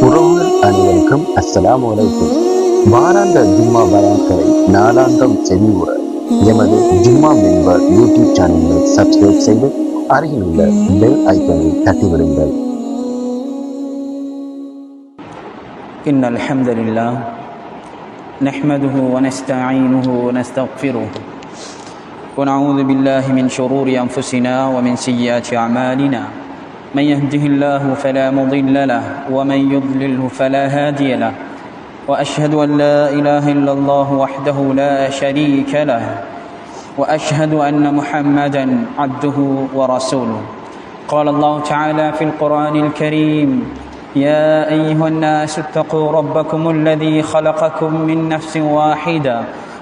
உறவுகள் அனைவருக்கும் அஸ்ஸலாமு அலைக்கும். வாராந்த ஜும்மா பயான்களை நாளாந்தம் செவிவுற எமது ஜும்மா மெம்பர் யூடியூப் சேனலை சப்ஸ்கிரைப் செய்து அருகில் உள்ள பெல் ஐக்கனை தட்டிவிடுங்கள். இன்னல் ஹம்துலில்லாஹ் நஹ்மதுஹு வ நஸ்தஈனுஹு வ நஸ்தக்ஃபிருஹு வ நஊது பில்லாஹி மின் ஷுரூரி அன்ஃபுஸினா வ மின் ஸய்யிஆத்தி அமாலினா. من يهده الله فلا مضل له ومن يضلله فلا هادي له وأشهد أن لا إله إلا الله وحده لا شريك له وأشهد أن محمدا عبده ورسوله. قال الله تعالى في القرآن الكريم: يا أيها الناس اتقوا ربكم الذي خلقكم من نفس واحدة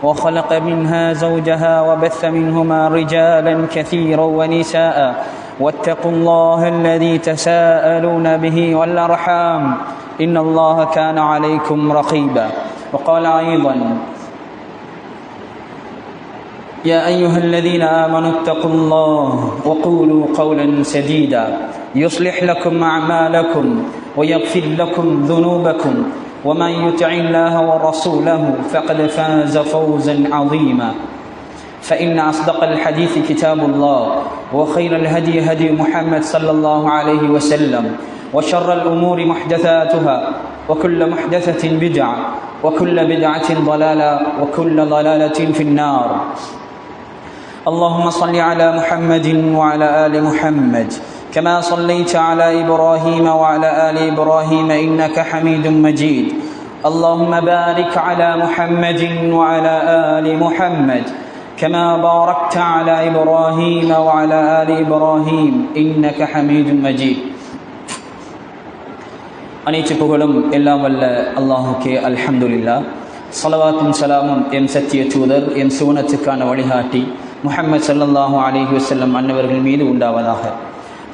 وخلق منها زوجها وبث منهما رجالا كثيرا ونساء واتقوا الله الذي تساءلون به والأرحام إن الله كان عليكم رقيبا. وقال أيضا: يا أيها الذين آمنوا اتقوا الله وقولوا قولا سديدا يصلح لكم أعمالكم ويغفر لكم ذنوبكم ومن يطع الله ورسوله فقد فاز فوزا عظيما. فإن أصدق الحديث كتاب الله وخير الهدي هدي محمد صلى الله عليه وسلم وشر الأمور محدثاتها وكل محدثة بدعة وكل بدعة ضلالة وكل ضلالة في النار. اللهم صل على محمد وعلى آل محمد كما صليت على إبراهيم وعلى آل إبراهيم إنك حميد مجيد. اللهم بارك على محمد وعلى آل محمد كما باركت على إبراهيم وعلى آل إبراهيم إنك حميد مجيد. அனைத்து புகழும் எல்லாம் வல்ல அல்லாஹுக்கே அல்ஹம்துலில்லாஹ். ஸலவாத்தும் ஸலாமும் எம் சத்திய தூதர் எம் சுவனத்துக்கான வழிகாட்டி முஹம்மது ஸல்லல்லாஹு அலைஹி வஸல்லம் அன்னவர்கள் மீது உண்டாவதாக.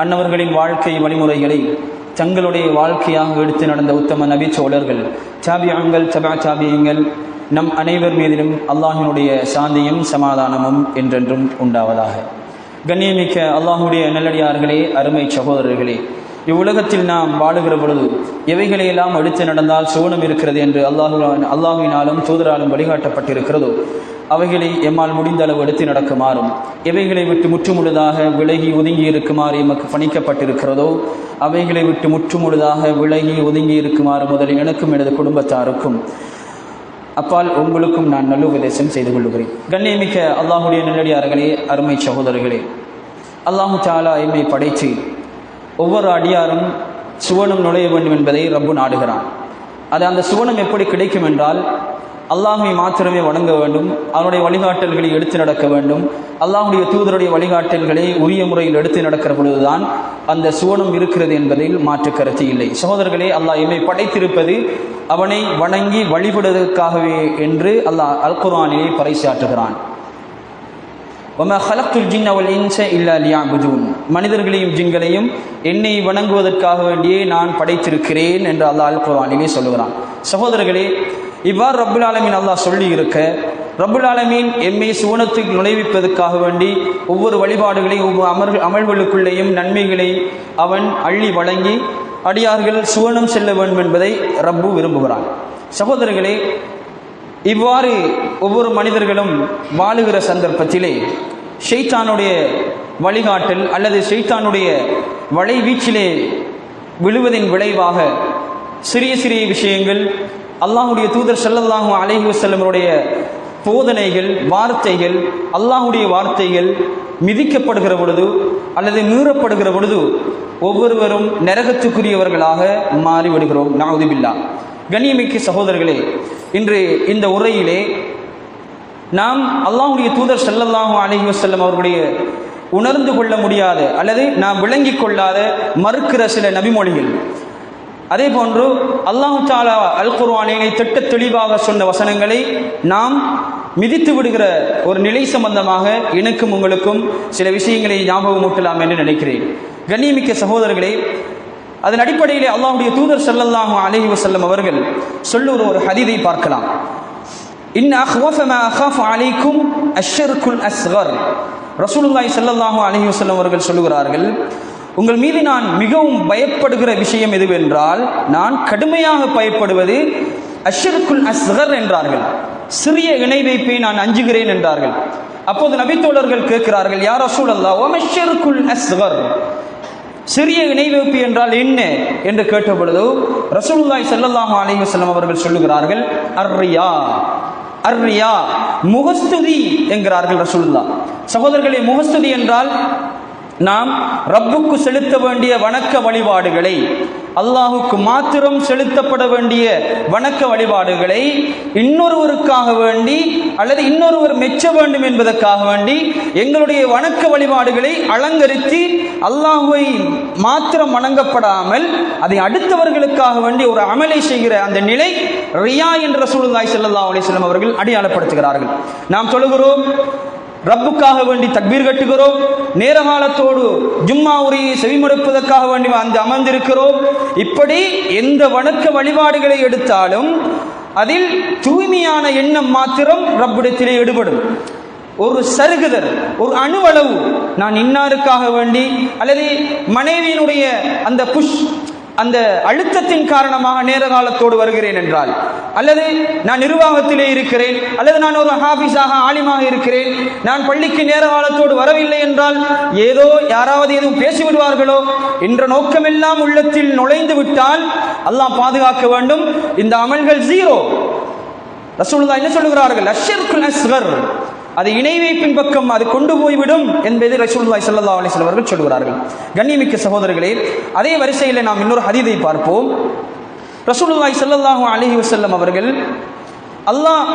அன்னவர்களின் வாழ்க்கை வழிமுறைகளை தங்களுடைய வாழ்க்கையாக எடுத்து நடந்த உத்தம நபி சோழர்கள், தாபியங்கள், தபா தாபியங்கள், நம் அனைவர் மீதிலும் அல்லாஹினுடைய சாந்தியும் சமாதானமும் என்றென்றும் உண்டாவதாக. கண்ணியமிக்க அல்லாஹுடைய நல்லடியார்களே, அருமை சகோதரர்களே, இவ்வுலகத்தில் நாம் வாழுகிற பொழுது எவைகளையெல்லாம் எடுத்து நடந்தால் சுவனம் இருக்கிறது என்று அல்லாஹுவினாலும் தூதராலும் வழிகாட்டப்பட்டிருக்கிறதோ அவைகளை எம்மால் முடிந்த அளவு எடுத்து நடக்குமாறும், எவைகளை விட்டு முற்றுமுழுதாக விலகி ஒதுங்கி இருக்குமாறு எமக்கு பணிக்கப்பட்டிருக்கிறதோ அவைகளை விட்டு முற்றுமுழுதாக விலகி ஒதுங்கி இருக்குமாறு முதலில் எனக்கும் எனது குடும்பத்தாருக்கும் அப்பால் உங்களுக்கும் நான் நல்ல உபதேசம் செய்து கொள்கிறேன். கண்ணியமிக்க அல்லாஹுடைய நல்லடியார்களே, அருமை சகோதரர்களே, அல்லாஹு தாலா எம்மை படைத்து ஒவ்வொரு அடியாரும் சுவனம் நுழைய வேண்டும் என்பதை ரப்பு நாடுகிறான். அது அந்த சுவனம் எப்படி கிடைக்கும் என்றால் அல்லாஹை மாத்திரமே வணங்க வேண்டும், அவனுடைய வழிகாட்டல்களை எடுத்து நடக்க வேண்டும். அல்லாஹுடைய தூதருடைய வழிகாட்டல்களை உரிய முறையில் எடுத்து நடக்கிற பொழுதுதான் அந்த சுவனம் இருக்கிறது என்பதில் மாற்று கருத்து இல்லை. சகோதரர்களே, அல்லாஹ் எம்மை படைத்திருப்பது அவனை வணங்கி வழிபடுவதற்காகவே என்று அல்லாஹ் அல் குர்ஆனிலே பறைசாற்றுகிறான். வமா ஹலக்துல் ஜின்ன வல் இன்ஸ இல்லா லியஅபுதூன், மனிதர்களையும் ஜின்களையும் என்னை வணங்குவதற்காக வேண்டியே நான் படைத்திருக்கிறேன் என்று அல்லாஹ் அல் குர்ஆனிலே சொல்லுகிறான். சகோதரர்களே, இவ்வாறு ரப்புல் ஆலமீன் அல்லாஹ் சொல்லி இருக்க, ரப்புல் ஆலமீன் எம்மை சுவனத்துக்கு நுழைவிப்பதற்காக வேண்டி ஒவ்வொரு வழிபாடுகளை ஒவ்வொரு அமல்களுக்குள்ளேயும் நன்மைகளை அவன் அள்ளி வழங்கி அடியார்கள் சுவனம் செல்ல வேண்டும் என்பதை ரப்பு விரும்புகிறான். சகோதரர்களே, இவ்வாறு ஒவ்வொரு மனிதர்களும் வாழுகிற சந்தர்ப்பத்திலே ஷைத்தானுடைய வழிகாட்டல் அல்லது ஷைத்தானுடைய வலைவீச்சிலே விழுவதின் விளைவாக சிறிய சிறிய விஷயங்கள், அல்லாஹுடைய தூதர் ஸல்லல்லாஹு அலைஹி வஸல்லமுடைய போதனைகள், வார்த்தைகள், அல்லாஹுடைய வார்த்தைகள் மிதிக்கப்படுகிற பொழுது அல்லது மீறப்படுகிற பொழுது ஒவ்வொருவரும் நரகத்துக்குரியவர்களாக மாறிவிடுகிறோம். நஅூதுபில்லாஹ். கண்ணியமிக்க சகோதரர்களே, இன்று இந்த உரையிலே நாம் அல்லாஹுடைய தூதர் ஸல்லல்லாஹு அலைஹி வஸல்லம் அவர்களுடைய உணர்ந்து கொள்ள முடியாத அல்லது நாம் விளங்கிக் கொள்ளாத மறுக்கிற சில நபிமொழிகள், அதே போன்று அல்லாஹு தஆலா அல் குர்ஆனிலே திட்ட தெளிவாக சொன்ன வசனங்களை நாம் மிதித்து விடுகிற ஒரு நிலை சம்பந்தமாக எனக்கும் உங்களுக்கும் சில விஷயங்களை ஞாபகமூட்டலாம் என்று நினைக்கிறேன். கண்ணியமிக்க சகோதரர்களே, அதன் அடிப்படையிலே அல்லாஹுடைய தூதர் ஸல்லல்லாஹு அலைஹி வஸல்லம் அவர்கள் சொல்லுகிற ஒரு ஹதீஸை பார்க்கலாம். இன் அக்வஃப மா அகாஃபு அலைக்கும் அஷ்ஷர்குல் அஸ்கர். ரசூலுல்லாஹி ஸல்லல்லாஹு அலைஹி வஸல்லம் அவர்கள் சொல்லுகிறார்கள், உங்கள் மீது நான் மிகவும் பயப்படுகிற விஷயம் எதுவென்றால், நான் கடுமையாக பயப்படுவது அஷ்ஷிர்குல் அஸ்கர் என்றார்கள். சிறிய இணை வைப்பை நான் அஞ்சுகிறேன் என்றார்கள். அப்போது நபித்தோழர்கள் கேட்கிறார்கள், யா ரசூலல்லாஹ் வ மஷ்ஷிர்குல் அஸ்கர், சிறிய இணை வைப்பு என்றால் என்ன என்று கேட்ட பொழுது ரசூலுல்லாஹி ஸல்லல்லாஹு அலைஹி வஸல்லம் அவர்கள் சொல்லுகிறார்கள், அர்ரியா, அர்ரியா, முகஸ்துதி என்கிறார்கள் ரசூலுல்லாஹ். சகோதரர்களே, முகஸ்துதி என்றால் நாம் ரப்புக்கு செலுத்த வேண்டிய வணக்க வழிபாடுகளை, அல்லாஹுக்கு மாத்திரம் செலுத்தப்பட வேண்டிய வணக்க வழிபாடுகளை இன்னொருவருக்காக வேண்டி அல்லது இன்னொருவர் மெச்ச வேண்டும் என்பதற்காக வேண்டி எங்களுடைய வணக்க வழிபாடுகளை அலங்கரித்து அல்லாஹுவை மாத்திரம் வணங்கப்படாமல் அதை அடுத்தவர்களுக்காக வேண்டி ஒரு அமலை செய்கிற அந்த நிலை ரியா என்ற ரசூலுல்லாஹி ஸல்லல்லாஹு அலைஹி வஸல்லம் அவர்கள் அடையாளப்படுத்துகிறார்கள். நாம் சொல்லுகிறோம், ரப்புக்காக வேண்டி தக்பீர் கட்டுகிறோம், நேர காலத்தோடு ஜும்மா உரையை செவிமடுப்பதற்காக வேண்டி வந்து அமர்ந்திருக்கிறோம். இப்படி எந்த வணக்க வழிபாடுகளை எடுத்தாலும் அதில் தூய்மையான எண்ணம் மாத்திரம் ரப்பிடத்திலே ஈடுபடும். ஒரு சருகுதல், ஒரு அணுவளவு நான் இன்னாருக்காக வேண்டி அல்லது மனைவியினுடைய அந்த அழுத்தத்தின் காரணமாக நேர காலத்தோடு வருகிறேன் என்றால், அல்லது நான் நிர்வாகத்திலே இருக்கிறேன், அல்லது நான் ஒரு ஹாஃபிஸாக ஆலிமாக இருக்கிறேன், நான் பள்ளிக்கு நேர காலத்தோடு வரவில்லை என்றால் ஏதோ யாராவது எதுவும் பேசிவிடுவார்களோ என்ற நோக்கமெல்லாம் உள்ளத்தில் நுழைந்து விட்டால் அல்லாஹ் பாதுகாக்க வேண்டும். இந்த அமல்கள் ஜீரோ. ரசூலுல்லாஹ் என்ன சொல்லுகிறார்கள்? அஷ்ஷிர்குல் அஸ்கர், அது இணை வைப்பின் பக்கம் அது கொண்டு போய்விடும் என்பதை ரசூலுல்லாஹி ஸல்லல்லாஹு அலைஹி வஸல்லம் அவர்கள் சொல்கிறார்கள். கண்ணியமிக்க சகோதரர்களே, அதே வரிசையில் நாம் இன்னொரு ஹதீஸை பார்ப்போம். ரசூலுல்லாஹி ஸல்லல்லாஹு அலைஹி வஸல்லம் அவர்கள் அல்லாஹ்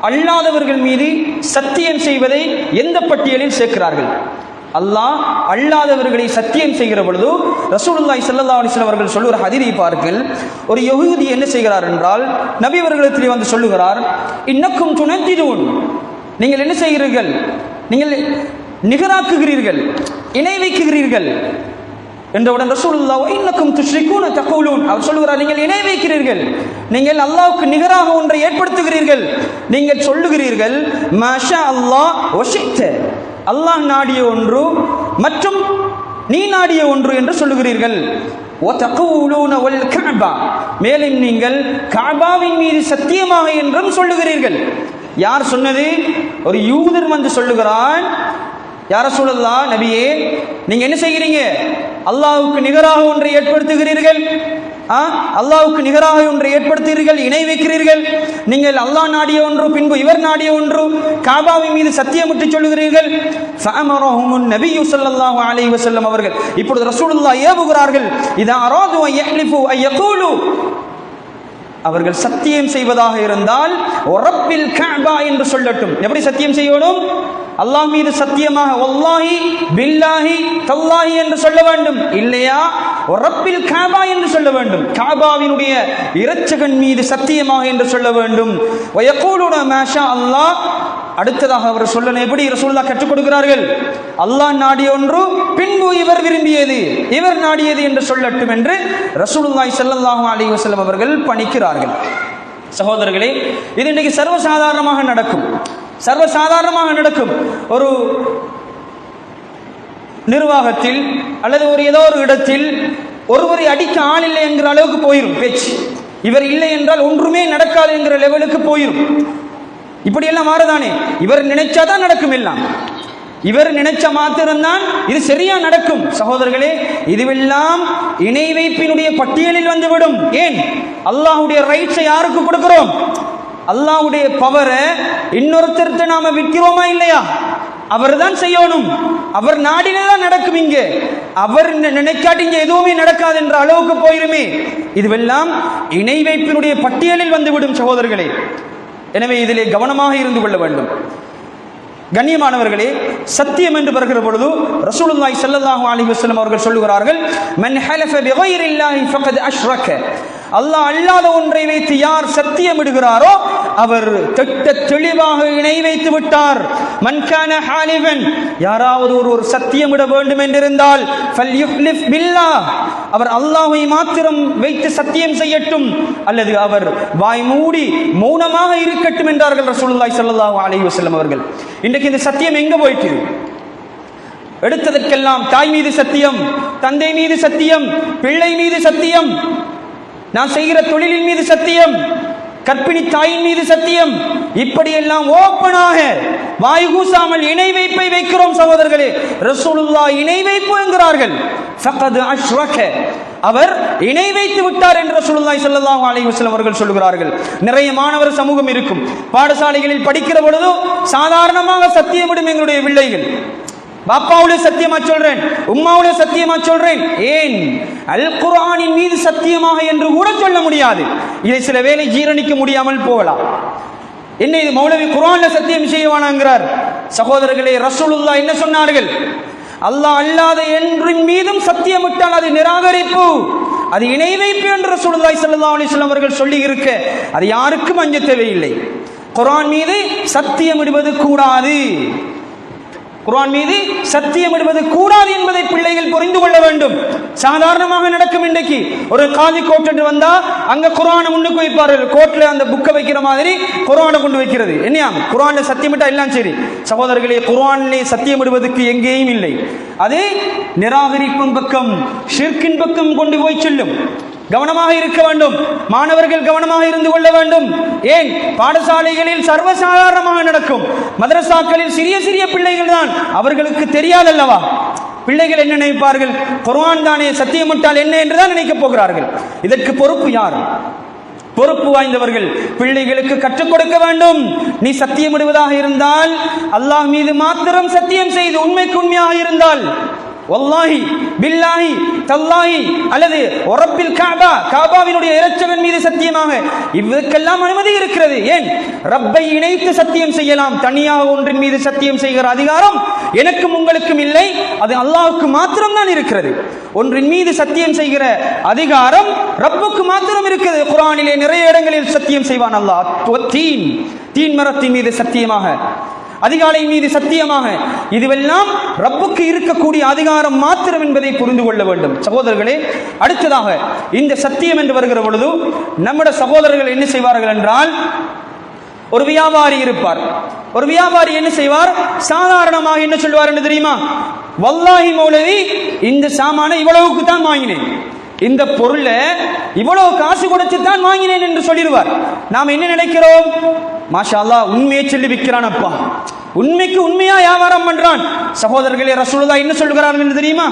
அல்லாதவர்கள் மீது சத்தியம் செய்வதை எந்த பட்டியலில் சேர்க்கிறார்கள்? அல்லாஹ் அல்லாதவர்களை சத்தியம் செய்கிற பொழுது ரசூலுல்லாஹி ஸல்லல்லாஹு அலைஹி வஸல்லம் அவர்கள் சொல்லுகிற ஹதீஸை பாருங்கள். ஒரு யஹூதி என்ன செய்கிறார் என்றால், நபி அவர்களிடத்தில் வந்து சொல்லுகிறார், இன்னக்கும் துனத்திதுன், நீங்கள் என்ன செய்கிறீர்கள்? நீங்கள் நிகராக்குகிறீர்கள், இணை வைக்குகிறீர்கள் என்றவுடன் ரசூலுல்லாஹ் இன்னக்கும் துஷ்ரிகூன தகூலூன், அவர் சொல்லுகிறார், நீங்கள் இணை வைக்கிறீர்கள், நீங்கள் அல்லாஹ்வுக்கு நிகராக ஒன்றை ஏற்படுத்துகிறீர்கள், நீங்கள் சொல்லுகிறீர்கள் மாஷா அல்லாஹ் வஷித்த, அல்லாஹ் நாடிய ஒன்று மற்றும் நீ நாடிய ஒன்று என்று சொல்லுகிறீர்கள். மேலும் நீங்கள் கஅபாவின் மீது சத்தியமாக என்றும் சொல்லுகிறீர்கள். யார் சொன்னது? ஒரு யூதர் வந்து சொல்லுகிறான், யா ரசூலல்லாஹ், நபியே, நீங்க என்ன செய்கிறீங்க? அல்லாஹ்வுக்கு நிகராக ஒன்றை ஏற்படுத்துகிறீர்கள், அல்லாஹ்வுக்கு நிகராக ஒன்றை ஏற்படுத்துகிறீர்கள், இணை வைக்கிறீர்கள். நீங்கள் அல்லாஹ் நாடிய ஒன்று, பின்பு இவர் நாடிய ஒன்று, காபாவின் மீது சத்தியமிட்டு சொல்லுகிறீர்கள். ஃபஅமரஹுமுன் நபியு ஸல்லல்லாஹு அலைஹி வஸல்லம் அவர்கள் இப்பொழுது ரசூலுல்லாஹ் ஏவுகிறார்கள், இதா அராது அன் யஹ்லிஃபு அன் யகூலு, அவர்கள் சத்தியம் செய்வதாக இருந்தால் ரப்பில் கஅபா என்று சொல்லட்டும். எப்படி சத்தியம் செய்யணும்? அல்லாஹ் மீது சத்தியமாக வல்லாஹி பில்லாஹி தல்லாஹி என்று சொல்ல வேண்டும். இல்லையா ரப்பில் கஅபா என்று சொல்ல வேண்டும். கஅபாவினுடைய இரட்சகன் மீது சத்தியமாக என்று சொல்ல வேண்டும். வயகூலுன மாஷா அல்லாஹ். அடுத்ததாக அவர் சொல்லணும், எப்படி ரசூலுல்லாஹ் கற்றுக் கொடுக்கிறார்கள்? அல்லாஹ் நாடிய ஒன்று, பின்பு இவர் விரும்பியது, இவர் நாடியது என்று சொல்லட்டும் என்று ரசூலுல்லாஹி ஸல்லல்லாஹு அலைஹி வஸல்லம் அவர்கள் பணிக்கிறார்கள். சகோதரர்களே, இது இன்னைக்கு சர்வசாதாரணமாக நடக்கும், சர்வசாதாரணமாக நடக்கும். ஒரு நிர்வாகத்தில் அல்லது ஒரு ஏதோ ஒரு இடத்தில் ஒருவரை அடிக்க ஆள் இல்லை என்கிற அளவுக்கு போயிடும் பேச்சு. இவர் இல்லை என்றால் ஒன்றுமே நடக்காது என்கிற லெவலுக்கு போயிடும். இப்படியெல்லாம் மாறுதானே? இவர் நினைச்சாதான் நடக்கும் எல்லாம். இவர் நினைச்ச மாத்திரம்தான் இது சரியா நடக்கும். சகோதரர்களே, இதுவெல்லாம் இணை வைப்பினுடைய பட்டியலில் வந்துவிடும். ஏன்? அல்லாஹ்வுடைய ரைட்ஸை யாருக்கு கொடுக்கிறோம்? அல்லாஹ்வுடைய பவரை இன்னொருத்தருக்கு நாம விற்கிறோமா இல்லையா? அவர் தான் செய்யணும், அவர் நாடினதான் நடக்கும். இங்கே அவர் நினைக்காட்டி இங்கே எதுவுமே நடக்காது என்ற அளவுக்கு போயிருமே. இதுவெல்லாம் இணை வைப்பினுடைய பட்டியலில் வந்துவிடும் சகோதரர்களே. எனவே இதிலே கவனமாக இருந்து கொள்ள வேண்டும். கண்ணியமானவர்களே, சத்தியம் என்று வருகிற பொழுது ரசூலுல்லாஹி ஸல்லல்லாஹு அலைஹி வஸல்லம் அவர்கள் சொல்லுகிறார்கள், மன் ஹலஃப பிகைரில்லாஹி ஃபகத் அஷ்ரக, அல்லாஹ் அல்லாத ஒன்றை வைத்து யார் சத்தியமிடுகிறாரோ அவர் தெளிவாக இணை வைத்து விட்டார். மன் கான ஹாலிஃபன், யாராவது ஒரு சத்தியமிட வேண்டும் என்றிருந்தால் ஃபல்யுஹ்லிஃப் பில்லாஹ், அவர் அல்லாஹ்வை மாத்திரம் வைத்து சத்தியம் செய்யட்டும், அல்லது அவர் வாய் மூடி மௌனமாக இருக்கட்டும் என்றார்கள் ரசூலுல்லாஹி ஸல்லல்லாஹு அலைஹி வஸல்லம் அவர்கள். இன்றைக்கு இந்த சத்தியம் எங்க போயிட்டு? எடுத்ததற்கெல்லாம் தாய் மீது சத்தியம், தந்தை மீது சத்தியம், பிள்ளை மீது சத்தியம், நான் செய்கிற தொழிலின் மீது சத்தியம், கற்பிணி தாயின் மீது சத்தியம், இப்படியெல்லாம் ஓப்பனாக வாய் கூசாமல் இணை வைப்பை வைக்கிறோம் சகோதரர்களே. ரசூலுல்லாஹ் இணை வைப்பு என்கிறார்கள். ஃபகத் அஷ்ரக, அவர் இணை வைத்து விட்டார் என்று ரசூலுல்லாஹி ஸல்லல்லாஹு அலைஹி வஸல்லம் அவர்கள் சொல்கிறார்கள். நிறைய மாணவர் சமூகம் இருக்கும், பாடசாலைகளில் படிக்கிற பொழுது சாதாரணமாக சத்தியமிடும் எங்களுடைய பிள்ளைகள். பாப்பாவுடைய சத்தியமா சொல்றேன், உம்மாவுடைய சத்தியமா சொல்றேன், ஏன் அல் குர்ஆனின் மீது சத்தியமாக என்று கூட சொல்ல முடியாது. இதை சில வேளை ஜீரணிக்க முடியாமல் போகலாம். என்ன இது மௌலவி குர்ஆன்ல சத்தியம் செய்வானாங்கிறார்? சகோதரர்களே, ரசூலுல்லாஹ் என்ன சொன்னார்கள்? அல்லாஹ் அல்லாத என்றின் மீதும் சத்தியமிட்டால் அது நிராகரிப்பு, அது இணை வைப்பு என்று ரசூலுல்லாஹி ஸல்லல்லாஹு அலைஹி வஸல்லம் அவர்கள் சொல்லி இருக்க அது யாருக்கும் அஞ்ச தேவையில்லை. குர்ஆன் மீது சத்தியமிடுவது கூடாது, குர்ஆன் மீது சத்தியமிடுவது கூடாது என்பதை பிள்ளைகள் புரிந்து கொள்ள வேண்டும். சாதாரணமாக நடக்கும். இன்றைக்கு ஒரு காதி கோர்ட் என்று வந்தா அங்க குர்ஆனை முன்னுக்கு வைப்பார்கள். கோர்ட்ல அந்த புக்கை வைக்கிற மாதிரி குர்ஆனை கொண்டு வைக்கிறது. என்னையா குர்ஆன்ல சத்தியமிட்டா எல்லாம் சரி. சகோதரர்களே, குர்ஆனிலே சத்தியமிடுவதற்கு எங்கேயும் இல்லை. அது நிராகரிப்பின் பக்கம், ஷிர்கின் பக்கம் கொண்டு போய் செல்லும். கவனமாக இருக்க வேண்டும். மாணவர்கள் கவனமாக இருந்து கொள்ள வேண்டும். ஏன் பாடசாலைகளில் சர்வசாதாரணமாக நடக்கும், மதரசாக்களில் சிறிய சிறிய பிள்ளைகள் தான், அவர்களுக்கு தெரியாதல்லவா. பிள்ளைகள் என்ன நினைப்பார்கள்? குர்ஆன் தானே, சத்தியமிட்டால் என்ன என்றுதான் நினைக்கப் போகிறார்கள். இதற்கு பொறுப்பு யார்? பொறுப்பு வாய்ந்தவர்கள் பிள்ளைகளுக்கு கற்றுக் கொடுக்க வேண்டும். நீ சத்தியமிடுவதாக இருந்தால் அல்லாஹ் மீது மாத்திரம் சத்தியம் செய்து உண்மைக்கு உண்மையாக இருந்தால், வல்லாஹி பில்லாஹி தல்லாஹி அல்லது ரப்பில் கஅபா, கஅபாவினுடைய இரட்சகன் மீது சத்தியமாக, இவருக்கெல்லாம் அனுமதி இருக்கிறது. ஏன் ரப்பை இணைத்து சத்தியம் செய்யலாம், தனியாக ஒன்றின் மீது சத்தியம் செய்கிற அதிகாரம் எனக்கும் உங்களுக்கும் இல்லை, அது அல்லாஹ்வுக்கு மாத்திரம் தான் இருக்கிறது. ஒன்றின் மீது சத்தியம் செய்கிற அதிகாரம் ரப்புக்கு மாத்திரம் இருக்கிறது. குர்ஆனிலே நிறைய இடங்களில் சத்தியம் செய்வான் அல்லாஹ். தீன் மரத்தின் மீது சத்தியமாக, அதிகாலை மீது சத்தியமாக, இதுவெல்லாம் ரப்புக்கு இருக்கக்கூடிய அதிகாரம் மாத்திரம் என்பதை புரிந்து கொள்ள வேண்டும் சகோதரர்களே. அடுத்ததாக இந்த சத்தியம் என்று வருகிற பொழுது நம்முடைய சகோதரர்கள் என்ன செய்வார்கள் என்றால், ஒரு வியாபாரி இருப்பார். ஒரு வியாபாரி என்ன செய்வார்? சாதாரணமாக என்ன சொல்வார் என்று தெரியுமா? வல்லாஹி மௌலவி, இந்த சாமான இவ்வளவுக்கு தான் வாங்கினேன், இந்த பொருளை இவ்வளவு காசு கொடுத்து தான் வாங்கினேன் என்று சொல்லிடுவார். நாம் என்ன நினைக்கிறோம்? மாஷா அல்லாஹ், உண்மையை சொல்லி விற்கிறான் அப்பா, உண்மைக்கு உண்மையா வியாபாரம் பண்றான். சகோதரர்களே, ரசூலுல்லாஹ் என்ன சொல்கிறார்கள் என்று தெரியுமா?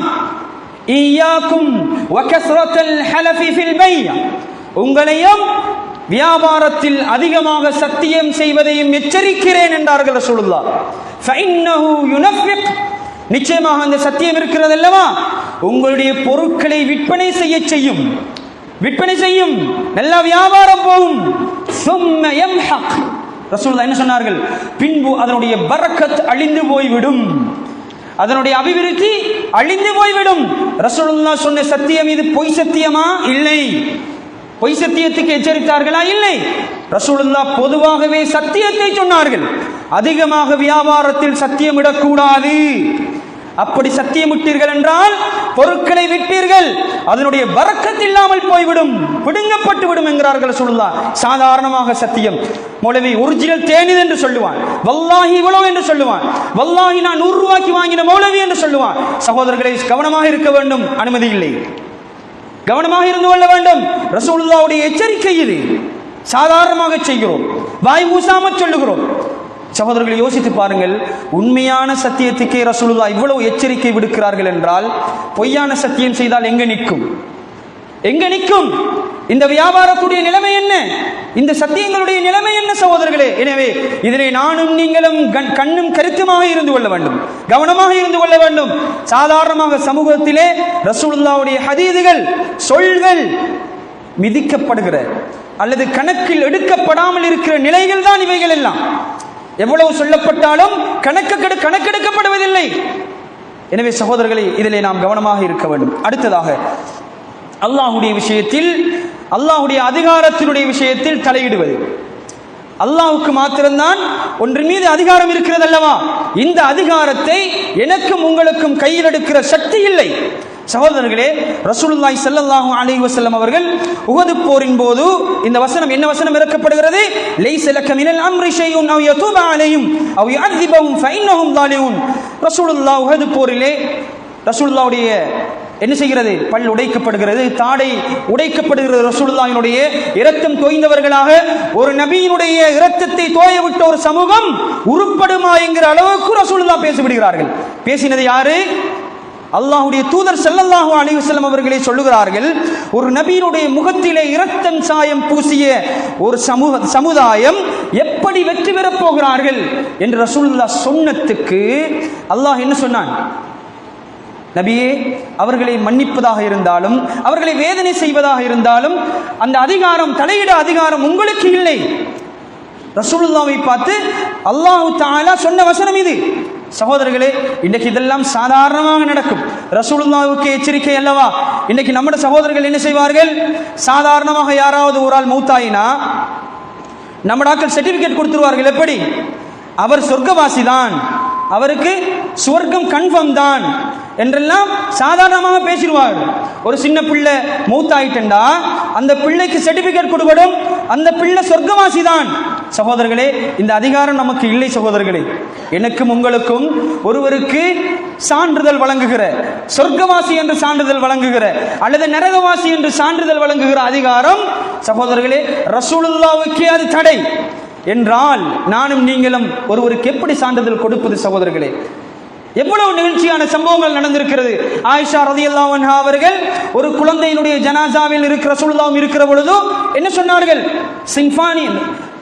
இய்யாக்கும் வகஸ்ரத்தல் ஹலஃபி ஃபில் பை', உங்களையும் வியாபாரத்தில் அதிகமாக சத்தியம் செய்வதையும் எச்சரிக்கிறேன் என்றார்கள் ரசூலுல்லாஹ். ஃபஇன்னஹு யுனஃபிக், நிச்சயமாக அந்த சத்தியம் இருக்கிறது அல்லவா, உங்களுடைய பொருட்களை விற்பனை செய்யும், விற்பனை செய்யும், நல்ல வியாபாரம் போகும். சும்ம யம்ஹக், ரசூலுல்லாஹ் என்ன சொன்னார்கள்? பின்பு அதனுடைய பரக்கத் அழிந்து போய்விடும், அதனுடைய அபிவிருத்தி அழிந்து போய்விடும். ரசூலுல்லாஹ் சொன்ன சத்தியம் இது பொய் சத்தியமா? இல்லை. பொய் சத்தியத்துக்கு எச்சரித்தார்களா? இல்லை. ரசூலுல்லாஹ் பொதுவாகவே சத்தியத்தை சொன்னார்கள். அதிகமாக வியாபாரத்தில் சத்தியமிடக்கூடாது. அப்படி சத்தியமிட்டீர்கள் என்றால் பொருட்களை விற்பீர்கள், அதனுடைய பரக்கத் இல்லாமல் போய்விடும், பிடுங்கப்பட்டு விடும் என்கிறார்கள் ரசூலுல்லாஹ். சாதாரணமாக சத்தியம், மௌலவி ஒரிஜினல் தேனிது என்று சொல்லுவான், வல்லாஹி இவ்வளவு என்று சொல்லுவான், வல்லாஹி நான் 100 ரூபாய்க்கு வாங்கின மௌலவி என்று சொல்லுவான். சகோதரர்களை, கவனமாக இருக்க வேண்டும், அனுமதி இல்லை, கவனமாக இருந்து கொள்ள வேண்டும். ரசூலுல்லாஹ்வுடைய எச்சரிக்கை இது. சாதாரணமாக செய்கிறோம், வாய் ஊசாமல் சொல்லுகிறோம். சகோதரர்களை, யோசித்து பாருங்கள், உண்மையான சத்தியத்துக்கே ரசூலுல்லாஹ் இவ்வளவு எச்சரிக்கை விடுக்கிறார்கள் என்றால் பொய்யான சத்தியம் செய்தால் எங்க நிற்கும்? எங்க நிற்கும்? இந்த வியாபாரத்துடைய நிலைமை என்ன? இந்த சத்தியங்களுடைய நிலைமை என்ன சகோதரர்களே? எனவே இதனை நானும் நீங்களும் கண்ணும் கருத்துமாக இருந்து கொள்ள வேண்டும், கவனமாக இருந்து கொள்ள வேண்டும். சாதாரணமாக சமூகத்திலே ரசூலுல்லாஹ்வுடைய ஹதீதுகள், சொல்கள் மிதிக்கப்படுகிற அல்லது கணக்கில் எடுக்கப்படாமல் இருக்கிற நிலைகள் தான் இவைகள் எல்லாம். எவ்வளவு சொல்லப்பட்டாலும் கணக்கெடுக்கப்படுவதில்லை. எனவே சகோதரர்களே, இதிலே நாம் கவனமாக இருக்க வேண்டும். அடுத்ததாக அல்லாஹ்வுடைய விஷயத்தில், அல்லாஹ்வுடைய அதிகாரத்தினுடைய விஷயத்தில் தலையிடுவது. அல்லாஹ்வுக்கு மாத்திரம்தான் ஒன்றின் மீது அதிகாரம் இருக்கிறது அல்லவா? இந்த அதிகாரத்தை எனக்கும் உங்களுக்கும் கையில் எடுக்கிற சக்தி இல்லை. சகோதரர்களே, ரசூலுல்லாஹி ஸல்லல்லாஹு அலைஹி வஸல்லம் அவர்கள் உஹது போரின் போது இந்த வசனம், என்ன வசனம் இறக்கப்படுகிறது? லைஸ லக மினல் அம்ரி ஷைஉன் அவ் யதூப அலைஹிம் அவ் யுஅذிபஹும் ஃபஇன்னஹும் ஸாலிமூன். ரசூலுல்லாஹ் உஹது போரிலே ரசூலுல்லாஹ்வுடைய என்ன செய்கிறது? பல் உடைக்கப்படுகிறது, தாடை உடைக்கப்படுகிறது. ரசூலுல்லாஹினுடைய இரத்தம் தோய்ந்தவர்களாக ஒரு நபியினுடைய இரத்தத்தை தோயவிட்ட ஒரு சமூகம் உருப்படுமா என்கிற அளவுக்கு ரசூலுல்லாஹ் பேசிவிடுகிறார்கள். பேசினது யாரு? அல்லாஹ்வுடைய தூதர் ஸல்லல்லாஹு அலைஹி வஸல்லம் அவர்களே சொல்லுகிறார்கள், ஒரு நபியினுடைய முகத்திலே இரத்தம் சாயம் பூசிய ஒரு சமுதாயம் எப்படி வெற்றி பெறப் போகிறார்கள் என்று ரசூலுல்லாஹ் சொன்னதுக்கு அல்லாஹ் என்ன சொன்னான்? நபியே, அவர்களை மன்னிப்பதாக இருந்தாலும் அவர்களை வேதனை செய்வதாக இருந்தாலும் அந்த அதிகாரம், தலையிட அதிகாரம் உங்களுக்கு இல்லை. ரசூலுல்லாஹ்வை பார்த்து அல்லாஹ் தஆலா சொன்ன வசனம் இது. சகோதரர்களே, இன்றைக்கு இதெல்லாம் சாதாரணமாக நடக்கும். ரசூலுல்லாஹ்வுக்கு எச்சரிக்கை அல்லவா? இன்றைக்கு நம்முடைய சகோதரர்கள் என்ன செய்வார்கள்? சாதாரணமாக யாராவது ஒரு ஆள் மௌத்தாயினா நம்ம டாக்டர் சர்டிபிகேட் கொடுத்துருவார்கள். எப்படி? அவர் சொர்க்கவாசி தான், அவருக்கு சுவர்க்கம் கன்ஃபார்ம் தான் என்றெல்லாம் சாதாரணமாக பேசிடுவார்கள். ஒரு சின்ன பிள்ளை மூத்தாயிட்டா அந்த பிள்ளைக்கு சர்டிபிகேட் கொடுக்கப்படும், அந்த பிள்ளை சொர்க்கவாசி தான். சகோதரர்களே, இந்த அதிகாரம் நமக்கு இல்லை. சகோதரர்களே, எனக்கும் உங்களுக்கும் ஒருவருக்கு சான்றிதழ் வழங்குகிற, சொர்க்கவாசி என்று சான்றிதழ் வழங்குகிற அல்லது நரகவாசி என்று சான்றிதழ் வழங்குகிற அதிகாரம் சகோதரர்களே ரசூலுல்லாஹ்வுக்கே அது தடை என்றால் நானும் நீங்களும் ஒருவருக்கு எப்படி சான்றிதழ் கொடுப்பது? சகோதரர்களே, எவ்வளவு நிகழ்ச்சியான சம்பவங்கள் நடந்திருக்கிறது. ஆயிஷா ரலியல்லாஹு அன்ஹா அவர்கள் ஒரு குழந்தையினுடைய ஜனாசாவில் இருக்கிற ரசூலுல்லாஹ் இருக்கிற பொழுது என்ன சொன்னார்கள்? சின்ஃபானி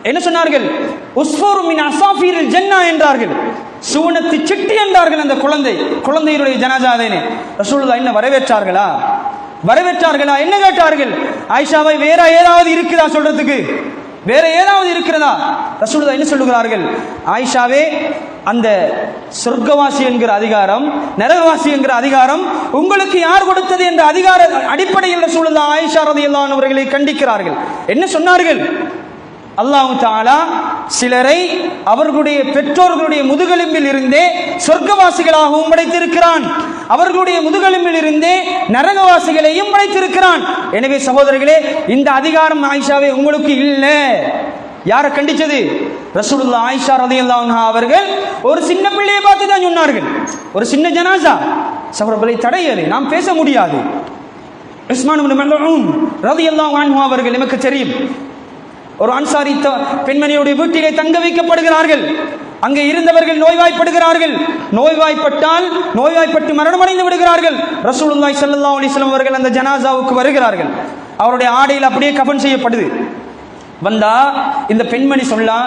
என்ன சொன்னார்கள்? உஸ்ஃபூரு மின் அஸாஃபீரில் ஜன்னா என்றார்கள். சுவனத்து சிட்டி என்றார்கள். அந்த குழந்தையினுடைய ஜனாசாவை ரசூலுல்லாஹ் என்ன வரவேற்றார்களா? என்ன கேட்டார்கள்? ஆயிஷாவை வேற ஏதாவது இருக்குதா சொல்றதுக்கு? வேற ஏதாவது இருக்கிறதா? ரசூலுல்லாஹ் என்ன சொல்லுகிறார்கள்? ஆயிஷாவே, அந்த சொர்க்கவாசி என்கிற அதிகாரம், நரகவாசி என்கிற அதிகாரம் உங்களுக்கு யார் கொடுத்தது என்ற அதிகார அடிப்படையில் ரசூலுல்லாஹ் ஆயிஷா ரலியல்லாஹு அன்ஹா அவர்களை கண்டிக்கிறார்கள். என்ன சொன்னார்கள்? அல்லாஹ் தஆலா சிலரை அவர்களுடைய பெற்றோர்களுடைய முதுகெலும்பில் இருந்தே சொர்க்கவாசிகளாகவும் படைத்திருக்கிறான், அவர்களுடைய முதுகெலும்பில் இருந்தே நரகவாசிகளையும் படைத்திருக்கிறான். எனவே சகோதரர்களே, இந்த அதிகாரம் ஆயிஷாவே உங்களுக்கு இல்லை. யாரை கண்டிச்சது? ரசூலுல்லாஹ் ஆயிஷா ரலியல்லாஹு அன்ஹா அவர்கள் ஒரு சின்ன பிள்ளையை பார்த்து தான் சொன்னார்கள். ஒரு சின்ன ஜனாசா சகோதரர்களை தடையது, நாம் பேச முடியாது. உஸ்மான் இப்னு மல்ஊன் ரலியல்லாஹு அன்ஹு அவர்கள் நமக்கு தெரியும், ஒரு அன்சாரி பெண்மணியுடைய வீட்டிலே தங்க வைக்கப்படுகிறார்கள். அங்கே இருந்தவர்கள் நோய்வாய்ப்படுகிறார்கள். நோய்வாய்ப்பட்டு மரணமடைந்து விடுகிறார்கள். ரசூலுல்லாஹி ஸல்லல்லாஹு அலைஹி வஸல்லம் அவர்கள் அந்த ஜனாசாவுக்கு வருகிறார்கள். அவருடைய ஆடையில் அப்படியே கஃன் செய்யப்படுது. வந்தா இந்த பெண்மணி சொல்லா,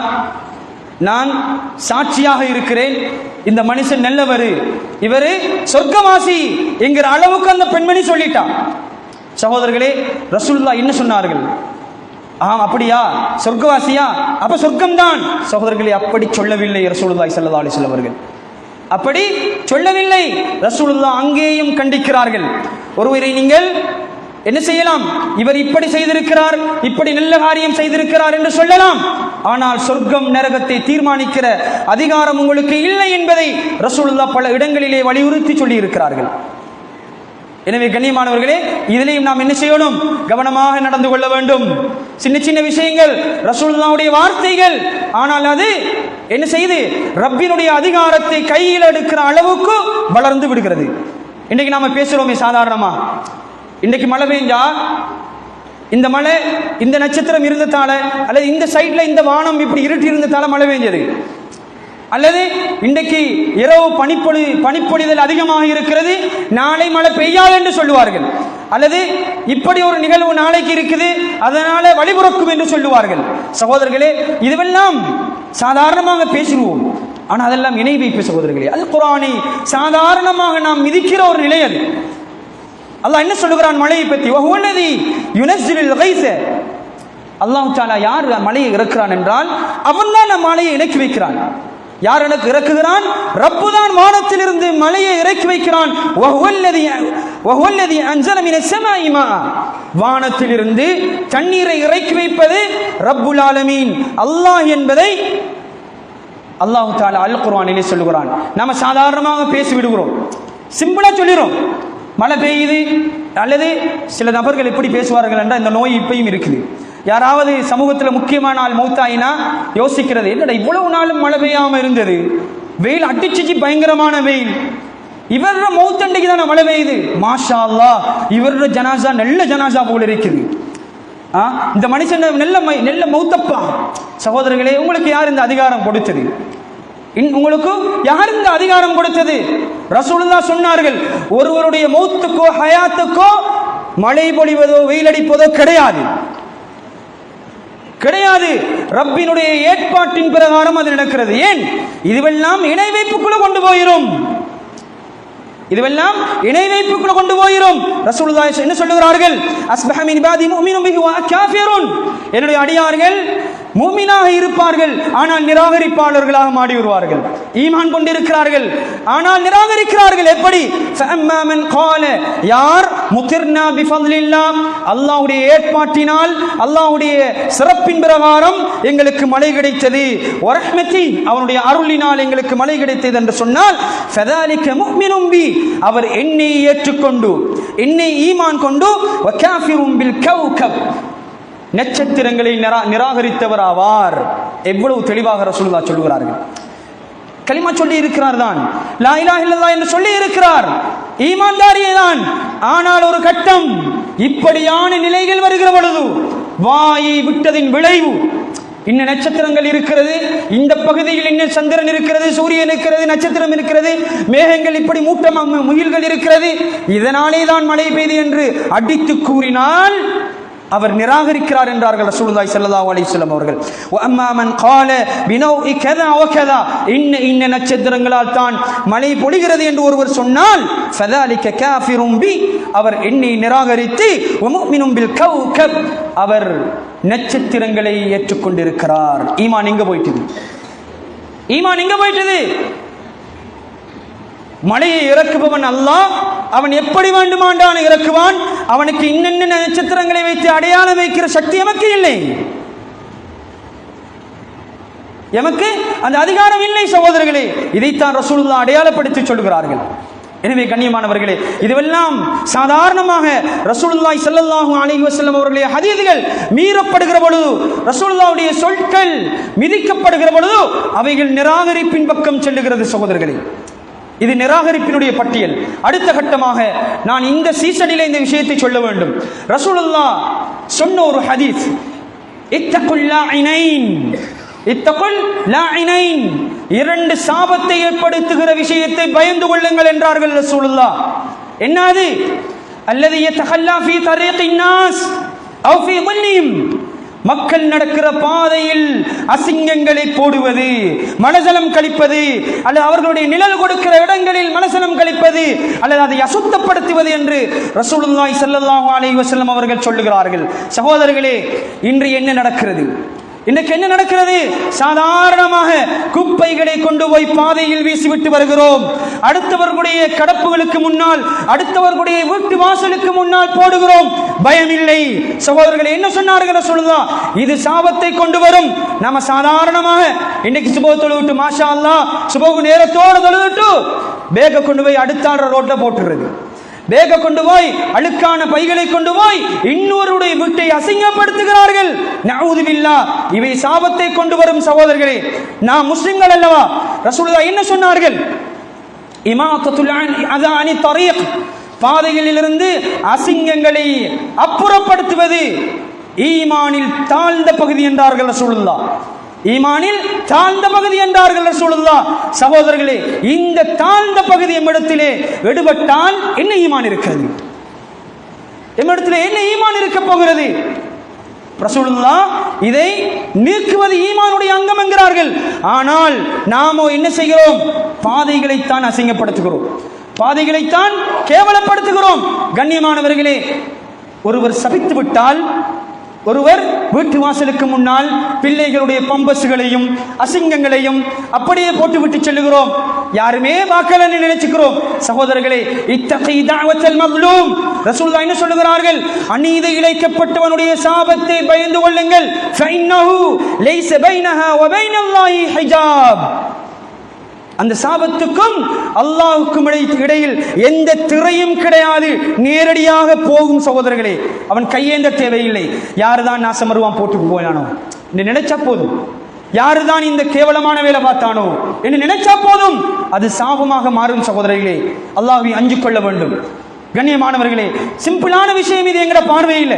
நான் சாட்சியாக இருக்கிறேன், இந்த மனுஷன் நல்லவர், இவரு சொர்க்கவாசி என்கிற அளவுக்கு அந்த பெண்மணி சொல்லிட்டா. சகோதரர்களே, ரசூலுல்லாஹ் என்ன சொன்னார்கள்? ஆம், அப்படியா, சொர்க்கவாசியா, அப்ப சொர்க்கம் தான். சகோதரர்களே, அப்படி சொல்லவில்லை ரசூலுல்லாஹி ஸல்லல்லாஹு அலைஹி வஸல்லம் அவர்கள், அப்படி சொல்லவில்லை. ரசூலுல்லாஹ் அங்கேயும் கண்டிக்கிறார்கள். ஒருவரை நீங்கள் என்ன செய்யலாம்? இவர் இப்படி செய்திருக்கிறார், இப்படி நல்ல காரியம் செய்திருக்கிறார் என்று சொல்லலாம். ஆனால் சொர்க்கம் நரகத்தை தீர்மானிக்கிற அதிகாரம் உங்களுக்கு இல்லை என்பதை ரசூலுல்லாஹ் பல இடங்களிலே வலியுறுத்தி சொல்லி இருக்கிறார்கள். எனவே கண்ணியமானவர்களே, இதிலேயும் நாம் என்ன செய்யணும்? கவனமாக நடந்து கொள்ள வேண்டும். சின்ன சின்ன விஷயங்கள், ரசூலுல்லாஹ்வுடைய வார்த்தைகள், ஆனால் அது என்ன செய்து ரப்பினுடைய அதிகாரத்தை கையில் எடுக்கிற அளவுக்கு வளர்ந்து விடுகிறது. இன்னைக்கு நாம பேசுறோமே சாதாரணமா, இன்னைக்கு மழை பெஞ்சா இந்த மழை, இந்த நட்சத்திரம் இருந்ததால, அல்லது இந்த சைட்ல இந்த வானம் இப்படி இருட்டி இருந்ததால மழை பெஞ்சது, அல்லது இன்றைக்கு இரவு பனிப்பொழிதல் அதிகமாக இருக்கிறது, நாளை மழை பெய்யாது என்று சொல்லுவார்கள், அல்லது இப்படி ஒரு நிகழ்வு நாளைக்கு இருக்குது அதனால வழிபுறக்கும் என்று சொல்லுவார்கள். சகோதரர்களே, இதுவெல்லாம் சாதாரணமாக பேசுவோம், ஆனால் அதெல்லாம் இணை வைப்பு சகோதரர்களே. அது குர்ஆனை சாதாரணமாக நாம் மிதிக்கிற ஒரு நிலை. அது அல்லாஹ் என்ன சொல்லுகிறான் மழையை பற்றி? வஹுவல்லதி யுனஸ்ஸிலுல் கைஸ. அல்லாஹ் தஆலா யார் மழையை இறக்குறான் என்றால் அவன் தான் மழையை இறக்கி வைக்கிறான். யார் எனக்கு இறக்குகிறான்? ரப்பு தான் வானத்திலிருந்து மழையை இறக்கி வைக்கிறான். வஹுவல்லதி அன்ஸல மினஸ் ஸமாஇ மா. வானத்திலிருந்து தண்ணீரை இறக்கி வைப்பது ரப்புல் ஆலமீன், அல்லாஹ் என்பதை அல்லாஹ் தஆலா அல் குர்ஆனிலே சொல்லுகிறான். நாம சாதாரணமாக பேசி விடுகிறோம், சிம்பிளா சொல்லிரோம். மழை பெய்யுது, அல்லது சில நபர்கள் எப்படி பேசுவார்கள் என்றால், இந்த நோய் இப்பயும் இருக்குது. யாராவது சமூகத்தில் முக்கியமான ஆள் மௌத்தாயினா யோசிக்கிறது, என்னடா இவ்வளவு நாளும் மழை பெய்யாம இருந்தது, வெயில் அடிச்சிச்சு, பயங்கரமான வெயில், இவர மௌத்தண்டைக்கு தானே மழை பெய்யுது, மாஷா அல்லாஹ் இவர ஜனாசா நல்ல ஜனாசா போல இருக்குது, இந்த மனுஷன் நல்ல மௌத்தப்பா. சகோதரர்களே, உங்களுக்கு யார் இந்த அதிகாரம் கொடுத்தது? உங்களுக்கு யார் இந்த அதிகாரம் கொடுத்தது? ரசூலுல்லாஹ் சொன்னார்கள், ஒருவருடைய மௌத்துக்கோ ஹயாத்துக்கோ மழை பொழிவதோ வெயிலடிப்பதோ கிடையாது, கிடையாது. ரப்பினுடைய ஏற்பாட்டின் பிரகாரம் அது நடக்கிறது. ஏன்? இதுவெல்லாம் இணை வைப்புக்குள்ள கொண்டு போயிரும், இதுவெல்லாம் இணை வைப்புக்குள்ள கொண்டு போயிரும். ரசூலுல்லாஹ் என்ன சொல்லுகிறார்கள்? அஸ்பஹ மின் இபாதி முஃமினுன் பிஹி வ காஃபிருன், என்னுடைய அடியார்கள் முஃமினாக இருப்பார்கள், ஆனால் நிராகரிப்பாளர்களாக மாறி வருவார்கள். ஈமான் கொண்டிருக்கிறார்கள், ஆனால் நிராகரிக்கிறார்கள். எப்படி? ஃபஅம்மா மன் قال, யார் முத்திர்னா பிஃபضலில்லாஹ், அல்லாஹ்வுடைய ஏற்பாட்டினால், அல்லாஹ்வுடைய சிறப்பின் பிரகாரம் எங்களுக்கு மழை கிடைத்தது, வரஹ்மதி, அவனுடைய அருளினால் எங்களுக்கு மழை கிடைத்தது என்று சொன்னால், ஃபதாலிக முஃமினுன் பி, அவர் என்னை ஏற்றுக்கொண்டு என்னை ஈமான் கொண்டு, வ காஃபிருன் பில் கௌகப், நட்சத்திரங்களை நிராகரித்தவர் ஆவார். எவ்வளவு தெளிவாக ரசூலுல்லாஹ் சொல்லுகிறார்கள். கலிமா சொல்லி இருக்கிறார் தான், லா இலாஹ இல்லல்லாஹ் என்று சொல்லி இருக்கிறார், ஈமான்தாரியே தான். ஆனால் ஒரு கட்டம் இப்படியான நிலைகள் வருகிற பொழுது, வாயை விட்டதின் விளைவு, இன்ன நட்சத்திரங்கள் இருக்கிறது, இந்த பகுதியில் இன்ன சந்திரன் இருக்கிறது, சூரியன் இருக்கிறது, நட்சத்திரம் இருக்கிறது, மேகங்கள் இப்படி மூட்டம் முகில்கள் இருக்கிறது, இதனாலே தான் மழை பெய்து என்று அடித்து கூறினால் அவர் நிராகரிக்கிறார் என்றார்கள் ரசூலுல்லாஹி ஸல்லல்லாஹு அலைஹி வஸல்லம் அவர்கள். வ அம்மா மன் قال بنوء كذا وكذا, இன்ன நட்சத்திரங்களால் தான் மழை பொழிகிறது என்று ஒருவர் சொன்னால், فذلك كافر بي, அவர் என்னை நிராகரித்து, ومؤمن بالكوكب, அவர் நட்சத்திரங்களை ஏற்றுக்கொண்டிருக்கிறார். ஈமான் எங்க போயிட்டது? ஈமான் எங்க போயிட்டது? மழையை இறக்குபவன் அல்லாஹ், அவன் எப்படி வேண்டுமாண்டான் இறக்குவான். அவனுக்கு இன்னென்ன நட்சத்திரங்களை வைத்து அடையாளம் வைக்கிற சக்தி எமக்கு இல்லை, எமக்கு அந்த அதிகாரம் இல்லை சகோதரர்களே. இதைத்தான் ரசூலுல்லாஹ் அடையாளப்படுத்தி சொல்கிறார்கள். எனவே கண்ணியமானவர்களே, இதுவெல்லாம் சாதாரணமாக ரசூலுல்லாஹி ஸல்லல்லாஹு அலைஹி வஸல்லம் அவர்களுடைய ஹதீஸ்கள் மீறப்படுகிற பொழுது, ரசூலுல்லாஹ்வுடைய சொற்கள் மிதிக்கப்படுகிற பொழுது, அவைகள் நிராகரிப்பின் பக்கம் செல்லுகிறது சகோதரர்களே. இது நிராகரிப்பினுடைய பட்டியல். அடுத்த கட்டமாக நான் இந்த சீசனிலே இந்த விஷயத்தை சொல்ல வேண்டும். ரசூலுல்லாஹ் சொன்ன ஒரு ஹதீஸ், இத்தகுல் லாஇனைன், இத்தகுல் லாஇனைன், இரண்டு சாபத்தை ஏற்படுத்துகிற விஷயத்தை பயந்து கொள்ளுங்கள் என்றார்கள் ரசூலுல்லாஹ். என்னது? அல்லதி யதகல்லா ஃபீ தரீகின் நாஸ் அவ் ஃபீ ظில்லிஹிம், மக்கள் நடக்கிற பாதையில் அசிங்கங்களை போடுவது, மனசலம் கழிப்பது, அல்லது அவர்களுடைய நிழல் கொடுக்கிற இடங்களில் மனசலம் கழிப்பது, அல்லது அதை அசுத்தப்படுத்துவது என்று ரசூலுல்லாஹி ஸல்லல்லாஹு அலைஹி வஸல்லம் அவர்கள் சொல்லுகிறார்கள். சகோதரர்களே, இன்று என்ன நடக்கிறது? இன்னைக்கு என்ன நடக்கிறது? சாதாரணமாக குப்பைகளை கொண்டு போய் பாதையில் வீசிவிட்டு வருகிறோம். அடுத்தவர்களுடைய கடப்புகளுக்கு முன்னால், அடுத்தவர்களுடைய வீட்டு வாசலுக்கு முன்னால் போடுகிறோம். பயம் இல்லை சகோதரர்களே. என்ன சொன்னார்கள் ரசூலுல்லாஹ்? இது சாபத்தை கொண்டு வரும். நாம சாதாரணமாக இன்னைக்கு சுபஹ் தொழுவிட்டு, மாஷா அல்லாஹ் சுபஹ் நேரத்தோடு தொழுவிட்டு பேக கொண்டு போய் அடுத்தாடுற ரோட்ல போட்டுறது, பேக கொண்டு போய் அழுக்கான பைகளை கொண்டு போய் இன்னொருடைய வீட்டை அசிங்கப்படுத்துகிறார்கள். நஊது பில்லாஹ். இவை சாபத்தை கொண்டு வரும் சகோதரர்களே. நாம் முஸ்லிம்கள் அல்லவா? ரசூலுல்லாஹ் என்ன சொன்னார்கள்? இமாத்தத்துல் அனி தரீக், பாதைகளிலிருந்து அசிங்கங்களை அப்புறப்படுத்துவது ஈமானில் தாழ்ந்த பகுதி என்றார்கள் ரசூலுல்லாஹ். ஈமானில் தாழ்ந்த பகுதி என்றார்கள் ரசூலுல்லாஹ். சகோதரர்களே, இந்த தாழ்ந்த பகுதி எம்மிடத்திலே எடுபட்டால் என்ன ஈமான் இருக்கிறது? எம்மிடத்திலே என்ன ஈமான் இருக்க போகிறது? ரசூலுல்லாஹ் இதை நீக்குவது ஈமானுடைய அங்கம் என்கிறார்கள். ஆனால் நாமோ என்ன செய்கிறோம்? பாதைகளைத்தான் அசிங்கப்படுத்துகிறோம், பாதைகளைத்தான் கேவலப்படுத்துகிறோம். கண்ணியமானவர்களே, ஒருவர் சபித்து விட்டால், ஒருவர் வீட்டு வாசலுக்கு முன்னால் பிள்ளைகளுடைய பம்பஸ்களையும் அசிங்கங்களையும் அப்படியே போட்டுவிட்டு செல்லுகிறோம். யாருமே வாக்கல நினைச்சுக்கிறோம். சகோதரர்களே, இத்தகி தஅவத்தல் மظلوم, ரசூலுல்லாஹ் என்ன சொல்லுகிறார்கள்? அநீதி இழைக்கப்பட்டவனுடைய சாபத்தை பயந்து கொள்ளுங்கள். ஃபஇன்னஹு லைஸ பைனஹா வ பைனல்லாஹி ஹிஜாப், அந்த சாபத்துக்கும் அல்லாஹ்வுக்கும் இடையில் எந்த திரையும் கிடையாது. நேரடியாக போகும் சகோதரர்களே. அவன் கையேந்த தேவையில்லை. யாருதான் நாசம் வருவான் போட்டு போயானோ என்று நினைச்சா போதும், யாருதான் இந்த கேவலமான வேலை பார்த்தானோ என்று நினைச்சா போதும், அது சாபமாக மாறும் சகோதரர்களே. அல்லாஹ்வை அஞ்சிக் கொள்ள வேண்டும். கண்ணியமானவர்களே, சிம்பிளான விஷயம் இது. எங்கட பார்வையில்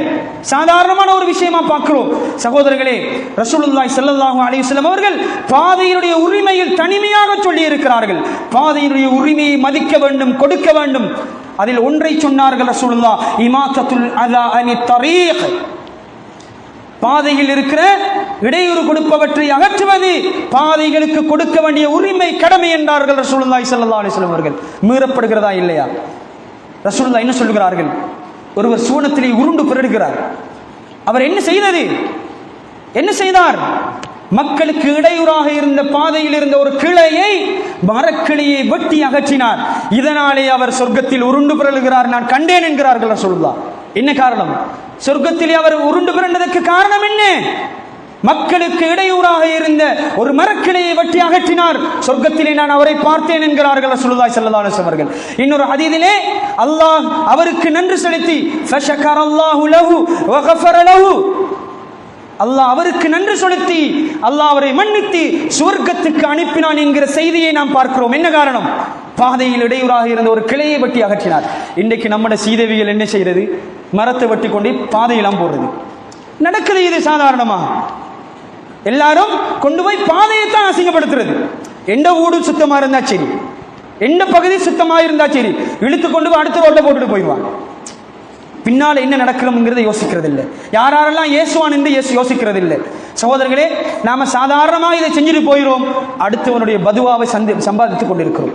சாதாரணமான ஒரு விஷயமா பார்க்கிறோம் சகோதரர்களே. ரசூலுல்லாஹி ஸல்லல்லாஹு அலைஹி வஸல்லம் அவர்கள் பாதையினுடைய உரிமையில் தனிமையாக சொல்லி இருக்கிறார்கள். பாதையினுடைய உரிமையை மதிக்க வேண்டும், கொடுக்க வேண்டும். அதில் ஒன்றை சொன்னார்கள் ரசூலுல்லாஹ், இமாத்தத்துல் அதா அனி தரீக். பாதையில் இருக்கிற இடையூறு கொடுப்பவற்றை அகற்றுவது பாதைகளுக்கு கொடுக்க வேண்டிய உரிமை, கடமை என்றார்கள் ரசூலுல்லாஹி ஸல்லல்லாஹு அலைஹி வஸல்லம் அவர்கள். மீறப்படுகிறதா இல்லையா? ரசூலுல்லாஹ் என்ன சொல்கிறார்கள்? ஒருவர் சூனத்திலே உருண்டு பிறடுகிறார். அவர் என்ன செய்தார்? மக்களுக்கு இடையூறாக இருந்த பாதையில் இருந்த ஒரு கிளையை, மரக்கிளையை வெட்டி அகற்றினார். இதனாலே அவர் சொர்க்கத்தில் உருண்டு பிறழுகிறார், நான் கண்டேன் என்கிறார்கள் ரசூலுல்லாஹ். என்ன காரணம்? சொர்க்கத்திலே அவர் உருண்டு பிறண்டதற்கு காரணம் என்ன? மக்களுக்கு இடையூறாக இருந்த ஒரு மரக்கிளையை வெட்டி அகற்றினார். சொர்க்கத்திலே நான் அவரை பார்த்தேன் என்கிறார்கள் ரசூலுல்லாஹி ஸல்லல்லாஹு அலைஹி வஸல்லம் அவர்கள். இன்னொரு ஹதீஸிலே அல்லாஹ் அவருக்கு நன்றி செலுத்தி ஃபஷக்கரல்லாஹு லஹு வ கஃபர லஹு, அல்லாஹ் அவருக்கு நன்றி செலுத்தி அல்லாஹ் அவரை மன்னித்து சுவர்க்கத்துக்கு அனுப்பினான் என்கிற செய்தியை நாம் பார்க்கிறோம். என்ன காரணம்? பாதையில் இடையூறாக இருந்த ஒரு கிளையை வெட்டி அகற்றினார். இன்றைக்கு நம்முடைய சீதேவிகள் என்ன செய்யறது? மரத்தை வெட்டி கொண்டு பாதையெல்லாம் போடுறது நடக்குது. இது சாதாரணமா எல்லாரும் கொண்டு போய் பாதையை தான் அசிங்கப்படுத்துறது. எந்த ஊடு சுத்தமா இருந்தா சரி, எந்த பகுதி சுத்தமா இருந்தா சரி, இழுத்து கொண்டு போய் அடுத்த ரோட்ல போட்டுட்டு போயிடுவாங்க. பின்னால் என்ன நடக்கிறோம்ங்கிறத யோசிக்கிறது இல்லை. யாரெல்லாம் இயேசுவான் என்று யோசிக்கிறது இல்லை. சகோதரர்களே, நாம சாதாரணமாக இதை செஞ்சுட்டு போயிடும், அடுத்தவனுடைய பதுவாவை சம்பாதித்துக் கொண்டிருக்கிறோம்.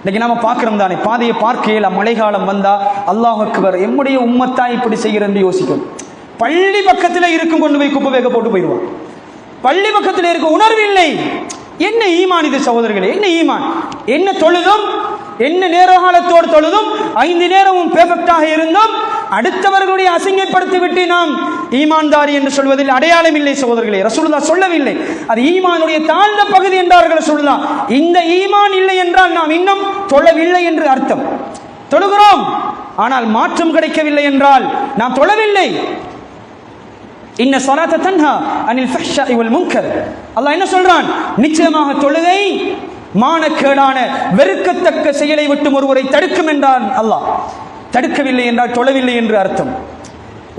இன்னைக்கு நாம பார்க்கிறோம் தானே, பாதையை பார்க்கையில் மழைக்காலம் வந்தா அல்லாஹ் அக்பர், எம்முடைய உம்மத்தா இப்படி செய்கிறேன் யோசிக்கும். பள்ளி பக்கத்தில் இருக்கும் கொண்டு போய் குப்பை வேக போட்டு போயிடுவான். பள்ளி பக்கத்தில் இருக்க உணர்வு இல்லை. என்ன ஈமான் இது சகோதரர்களே? என்ன ஈமான்? என்ன தொழுதும், என்ன நேர காலத்தோடு தொழுதும், 5 நேரமும் பெர்ஃபெக்டாக இருந்தும் அடுத்தவர்களுடைய அசிங்கப்படுத்தி விட்டு நாம் ஈமான்தாரி என்று சொல்வதில் அடையாளம் இல்லை சகோதரர்களே. ரசூலுல்லாஹ் சொல்லவில்லை, அது ஈமானுடைய தாழ்ந்த பகுதி என்றார்கள் ரசூலுல்லாஹ். இந்த ஈமான் இல்லை என்றால் நாம் இன்னும் தொழவில்லை என்று அர்த்தம். தொழுகிறோம், ஆனால் மாற்றம் கிடைக்கவில்லை என்றால் நாம் தொழவில்லை. இன்ன ஸலாத்த தன்ஹா அனில் ஃபஹ்ஷாஇ வல் முன்கர். அல்லாஹ் என்ன சொல்றான்? நிச்சயமாக தொழுகை மானக்கேடான வெறுக்கத்தக்க செயலை விட்டு ஒருவரை தடுக்கும் என்றான் அல்லாஹ். தடுக்கவில்லை என்றால் தொழவில்லை என்று அர்த்தம்.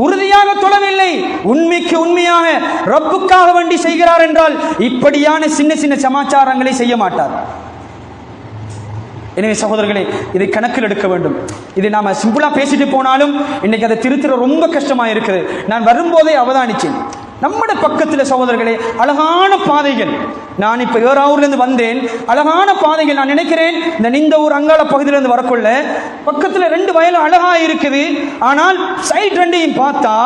உறுதியாக தொழவில்லை, உண்மைக்கு உண்மையாக ரப்புக்காக வேண்டி செய்கிறார் என்றால் இப்படியான சின்ன சின்ன சமாச்சாரங்களை செய்ய மாட்டார். எனவே சகோதரர்களே, இதை கணக்கில் எடுக்க வேண்டும். இதை நாம சிம்பிளா பேசிட்டு போனாலும் இன்னைக்கு அதை திருத்துற ரொம்ப கஷ்டமா இருக்குது. நான் வரும்போதே அவதானிச்சேன், நம்மட பக்கத்தில் சகோதரர்களே அழகான பாதைகள். நான் இப்ப ஏறாவூர்லேருந்து வந்தேன், அழகான பாதைகள். நான் நினைக்கிறேன் இந்த ஊர் அங்காள பகுதியிலிருந்து வரக்குள்ள பக்கத்தில் 2 வயலும் அழகா இருக்குது. ஆனால் சைட் 2ஐயும் பார்த்தா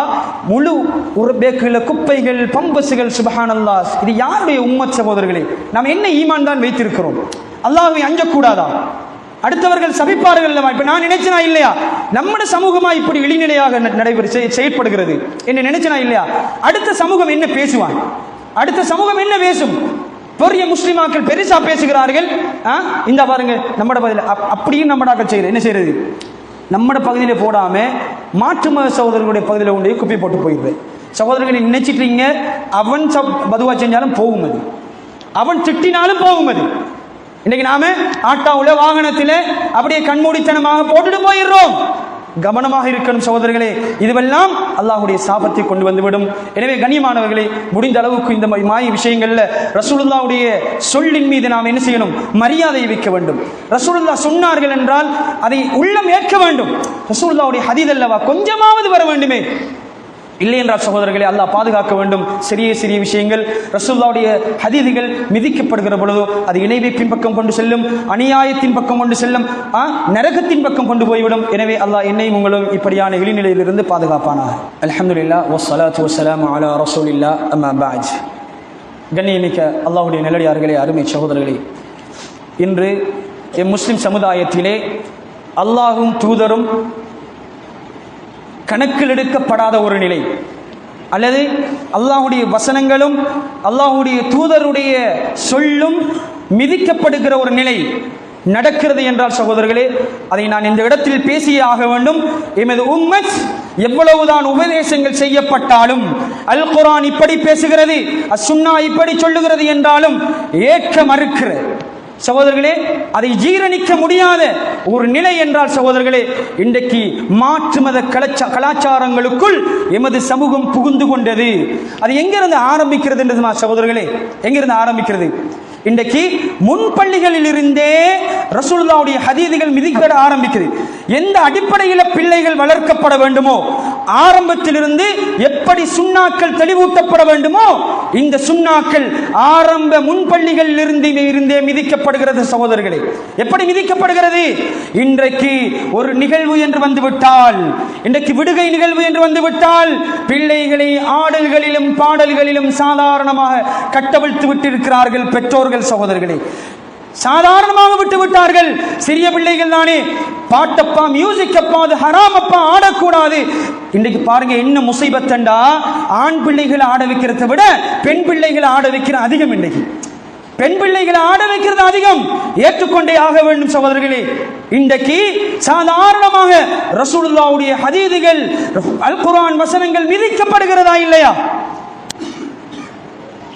முழு ஒரு பேக்கில் குப்பைகள், பம்பசுகள். சுபஹானல்லாஹ், இது யாருடைய உம்மத் சகோதரர்களே? நாம் என்ன ஈமான் தான் வைத்திருக்கிறோம்? அல்லாஹ்வை அஞ்சக்கூடாதா? அடுத்தவர்கள் சபிப்பார்கள். இப்ப நான் நினைச்சனா இல்லையா, நம்முடைய சமூகமா இப்படி இழிநிலையாக செயல்படுகிறது என்று நினைச்சனா இல்லையா? அடுத்த சமூகம் என்ன பேசுவான்? அடுத்த சமூகம் என்ன பேசும்? பெரிய முஸ்லிமாக்கள் பெருசா பேசுகிறார்கள். இந்த பாருங்க நம்மட பகுதியில் அப்படியும் நம்மடாக்கள் செய்யறது என்ன செய்யறது? நம்மட பகுதியில போடாம மாற்று மத சகோதரர்களுடைய பகுதியில் கொண்டு குப்பை போட்டு போயிடுது. சகோதரர்களை நினைச்சிட்டீங்க, அவன் பதுவா செஞ்சாலும் போகும், அது அவன் திட்டினாலும் போகும். அது இன்னைக்கு நாம ஆட்டாவுல வாகனத்தில் அப்படியே கண்மூடித்தனமாக போட்டுட்டு போயிடுறோம். கவனமாக இருக்கணும் சகோதரர்களே, இதுவெல்லாம் அல்லாஹ்வுடைய சாபத்தை கொண்டு வந்துவிடும். எனவே கண்ணியமானவர்களே, முடிந்த அளவுக்கு இந்த மாய விஷயங்கள்ல ரசூலுல்லாஹ்வுடைய சொல்லின் மீது நாம் என்ன செய்யணும்? மரியாதை வைக்க வேண்டும். ரசூலுல்லாஹ் சொன்னார்கள் என்றால் அதை உள்ளம் ஏற்க வேண்டும். ரசூலுல்லாஹ்வுடைய ஹதீஸ் அல்லவா, கொஞ்சமாவது வர வேண்டுமே. இல்லை என்றால் சகோதரர்களை அல்லாஹ் பாதுகாக்க வேண்டும். சிறிய சிறிய விஷயங்கள் ரசூலுல்லாஹ்வுடைய ஹதீதுகள் மிதிக்கப்படுகிற பொழுதோ அது இணைவை பின்பக்கம் கொண்டு செல்லும், அநியாயத்தின் பக்கம் கொண்டு செல்லும், நரகத்தின் பக்கம் கொண்டு போய்விடும். எனவே அல்லாஹ் என்னையும் உங்களும் இப்படியான இழிநிலையிலிருந்து பாதுகாப்பானாக. அல்ஹம்துலில்லாஹ் வஸ்ஸலாத்து வஸ்ஸலாமு அலா ரசூலில்லாஹ், அம்மா பஅத். கண்ணியமிக்க அல்லாஹ்வுடைய நல்லடியார்களே, அருமை சகோதரர்களே, இன்று முஸ்லிம் சமுதாயத்திலே அல்லாஹ்வும் தூதரும் கணக்கில் எடுக்கப்படாத ஒரு நிலை, அல்லது அல்லாஹ்வுடைய வசனங்களும் அல்லாஹ்வுடைய தூதருடைய சொல்லும் மிதிக்கப்படுகிற ஒரு நிலை நடக்கிறது என்றால் சகோதரர்களே, அதை நான் இந்த இடத்தில் பேசியே ஆக வேண்டும். எமது உம்மத் எவ்வளவுதான் உபதேசங்கள் செய்யப்பட்டாலும், அல் குர்ஆன் இப்படி பேசுகிறது, அஸ்-சுன்னா இப்படி சொல்லுகிறது என்றாலும் ஏற்க மறுக்கிற சகோதரர்களே, அதை ஜீரணிக்க முடியாத ஒரு நிலை என்றால் சகோதரர்களே, இன்றைக்கு மாற்று மத கலாச்சாரங்களுக்குள் எமது சமூகம் புகுந்து கொண்டது. அது எங்கிருந்து ஆரம்பிக்கிறது என்று சகோதரர்களே, எங்கிருந்து ஆரம்பிக்கிறது? இன்றைக்கு முன்பள்ளிகளில் இருந்தே ரசூலுல்லாஹ்வுடைய ஹதீதுகள் மிதிக்கப்பட ஆரம்பிக்குது. எந்த அடிப்படையில் பிள்ளைகள் வளர்க்கப்பட வேண்டுமோ, ஆரம்பத்திலிருந்து எப்படி சுன்னாக்கள் தெளிவூட்டப்பட வேண்டுமோ, இந்த சுன்னாக்கள் ஆரம்ப முன்பள்ளிகளில் இருந்தே மிதிக்கப்படுகிறது சகோதரர்களே. எப்படி மிதிக்கப்படுகிறது? இன்றைக்கு ஒரு நிகழ்வு என்று வந்துவிட்டால், இன்றைக்கு விடுகை நிகழ்வு என்று வந்துவிட்டால், பிள்ளைகளை ஆடல்களிலும் பாடல்களிலும் சாதாரணமாக கட்டவிழ்த்து விட்டிருக்கிறார்கள் பெற்றோர்கள் சகோதரர்களே. சாதாரணமாக விட்டு விட்டார்கள். சிறிய பிள்ளைகள் தானே, பாட்டப்பா, மியூசிக் அப்பா, அது ஹராம் அப்பா, ஆடக்கூடாது. இன்றைக்கு பாருங்க என்ன முசைபத்தண்டா, ஆண் பிள்ளைகளை ஆட வைக்கிறத விட பெண் பிள்ளைகளை ஆட வைக்கிற அதிகம். இன்றைக்கு பெண் பிள்ளைகளை ஆட வைக்கிறது அதிகம். ஏற்றுக்கொண்டே ஆக வேண்டும் சகோதரர்களே. இன்றைக்கு சாதாரணமாக ரசூலுல்லாஹ்வுடைய ஹதீதுகள், அல் குர்ஆன் வசனங்கள் மிதிக்கப்படுகிறதா இல்லையா?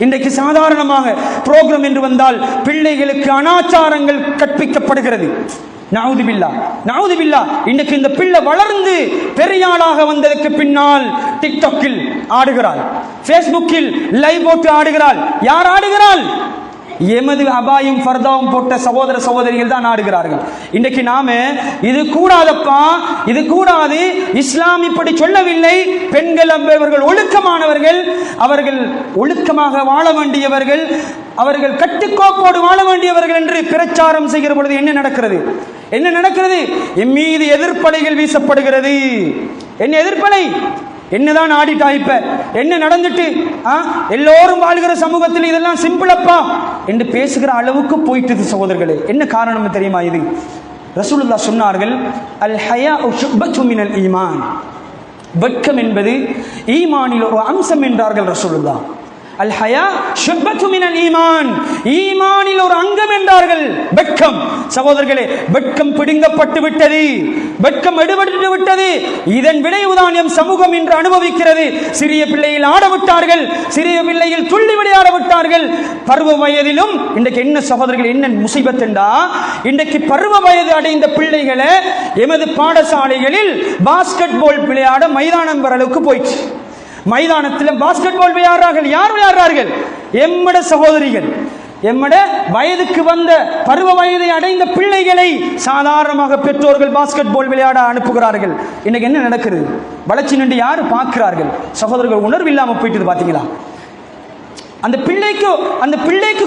இன்றைக்கு சாதாரணமாக புரோகிராம் என்று வந்தால் பிள்ளைகளுக்கு அனாச்சாரங்கள் கற்பிக்கப்படுகிறது. நவுது பில்லா. இன்றைக்கு இந்த பிள்ளை வளர்ந்து பெரியாளாக வந்ததற்கு பின்னால் டிக்டாக்கில் ஆடுகிறாள், ஃபேஸ்புக்கில் லைவ் போட்டு ஆடுகிறாள். யார் ஆடுகிறாள்? எமது அபாயும் ஃபர்தாவும் போட்ட சகோதர சகோதரிகள் தான் ஆடுகிறார்கள். இன்றைக்கு நாம இது கூடாதப்பா, இது கூடாது, இஸ்லாம் இப்படி சொல்லவில்லை, பெண்கள் அவர்கள் ஒழுக்கமானவர்கள், அவர்கள் ஒழுக்கமாக வாழ வேண்டியவர்கள், அவர்கள் கட்டுக்கோப்போடு வாழ வேண்டியவர்கள் என்று பிரச்சாரம் செய்கிற பொழுது என்ன நடக்கிறது? என்ன நடக்கிறது? என் மீது எதிர்ப்பலைகள் வீசப்படுகிறது. என்ன எதிர்ப்பலை? என்னதான் ஆடிட்டா, இப்ப என்ன நடந்துட்டு, எல்லோரும் வாழ்கிற சமூகத்தில் இதெல்லாம் சிம்பிளப்பா என்று பேசுகிற அளவுக்கு போயிட்டு சகோதரர்களே. என்ன காரணம் தெரியுமா? இது ரசூலுல்லாஹ் சொன்னார்கள், அல் ஹயாஉ ஷுபத்தும் மினல் ஈமான். வெட்கம் என்பது ஈமானில் ஒரு அம்சம் என்றார்கள் ரசூலுல்லாஹ். அல் ஹயா ஷுபத்தும் மினல் ஈமான், ஈமானில் ஒரு அங்கம் என்றார்கள் வெட்கம். சகோதரர்களே, வெட்கம் பிடுங்கப்பட்டு விட்டது, வெட்கம் எடுபட்டு விட்டது. இதன் விளைவுதான் எம் சமூகம் இன்று அனுபவிக்கிறது. சிறிய பிள்ளைகள் ஆட விட்டார்கள், சிறிய பிள்ளைகள் துள்ளி விளையாட விட்டார்கள். பருவ வயதிலும் இன்றைக்கு என்ன சகோதரர்கள், என்ன முசீபத் என்றா, இன்றைக்கு பருவ வயது அடைந்த பிள்ளைகளை எமது பாடசாலைகளில் பாஸ்கெட் பால் விளையாட மைதானம் வர அளவுக்கு போயிடுச்சு. மைதானத்தில் பாஸ்கெட் பால் விளையாடுறார்கள். யார் விளையாடுறார்கள்? எம்மட சகோதரிகள், எம்மட வயதுக்கு வந்த பருவ வயதை அடைந்த பிள்ளைகளை சாதாரணமாக பெற்றோர்கள் பாஸ்கெட் பால் விளையாட அனுப்புகிறார்கள். இன்னைக்கு என்ன நடக்கிறது? வளர்ச்சி நின்று யாரு பார்க்கிறார்கள்? சகோதரர்கள் உணர்வு இல்லாம போயிட்டு பாத்தீங்களா? அந்த பிள்ளைக்கு